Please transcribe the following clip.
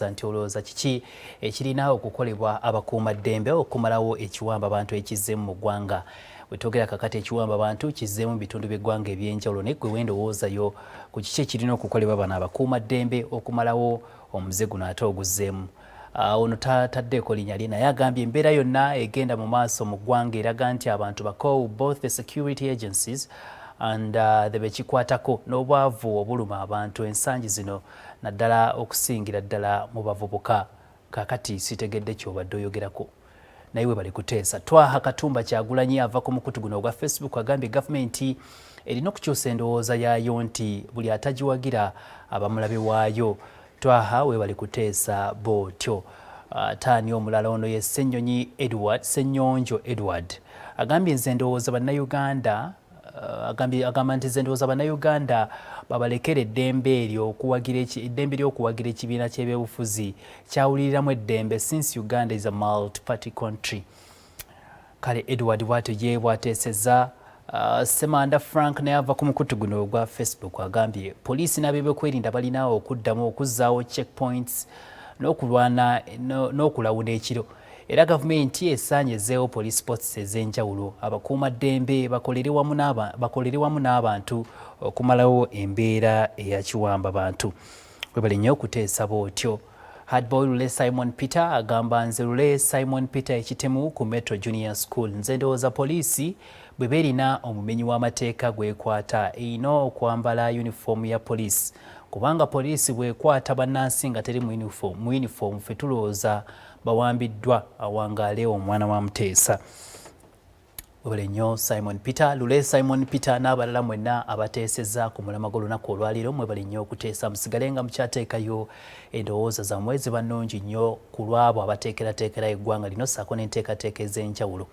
Nti olowooza kiki ekirina okukolebwa abakuumaddembe okumalawo ekiwamba bantu ekizzeemu mu ggwanga. Bwe twogera kakati ekiwamba bantu kizzeemu mu bitundu by'eggwanga eby'enjawulo naye ggwe wendowoozayo ku kiki ekirina okukolebwa bano abakuumaddembe okumalawo omuze guno ate oguzzeemu. Ono tataddeeko linnya lye naye agambye embeera yonna egenda mu maaso mu ggwanga eraga nti abantu bakowu both the security agencies and the bekikwatako n'obwavu obuluma abantu ensangi zino naddala okusingira ddala mu bavubuka. Kakati sitegedde ky'obadde oyogerako naye we bali kuteesa. Twaha Katumba Kyagulanyi ava ku mukutu guno ogwa Facebook agambye gavumenti erina okukyusa endowooza yaayo nti buli atagiwagira abamulabe waayo. Twaha we bali kuteesa bw'otyo. Taani omulala ono ye Ssenyonjo Edward agambye nze ndowooza bannayuganda agamba nti ndowooza bannayuganda babalekera eddembe ly'okuwagira ekibiina ky'ebyobufuzi kyawuliriramu eddembe since Uganda is a multi-party country. Kale Edward bw'atyo ye bw'ateesezza. Semanda Frank naye ava ku mukutu guno ogwa Facebook agambye poliisi n'ab'ebyokwerinda balina okuddamu okuzzaawo checkpoints n'okulawuna ekiro. Era gavumenti esaanye ezzeewo police posts ez'enjawulo abakuumaddembe bakolere wamu n'abantu okumalawo embeera eya kiwamba bantu. We bali nnyo okuteesa bw'otyo. Hardboy Lule Simon Peter agamba nze Lule Simon Peter ekitemu ku Metro Junior School. Nze ndowooza poliisi bwe beerina omumenyi w'amateeka gwekwata erina okwambala yunifoomu ya poliisi. Kubanga poliisi bwekwata bannansi nga teri mu yunifoomu ffe tulowooza bawambiddwa awangaale omwana wa Muteesa. Webale nnyo Simon Peter, Lule Simon Peter n'abalala mwenna abateesezza ku mulamwa olunaku olwaleero mwebale nnyo okuteesa. Musigale nga mukyateekayo endowooza zammwe ziba nnungi nnyo ku lw'abo abateekerateekera eggwanga lino ssaako n'enteekateeka ez'enjawulo.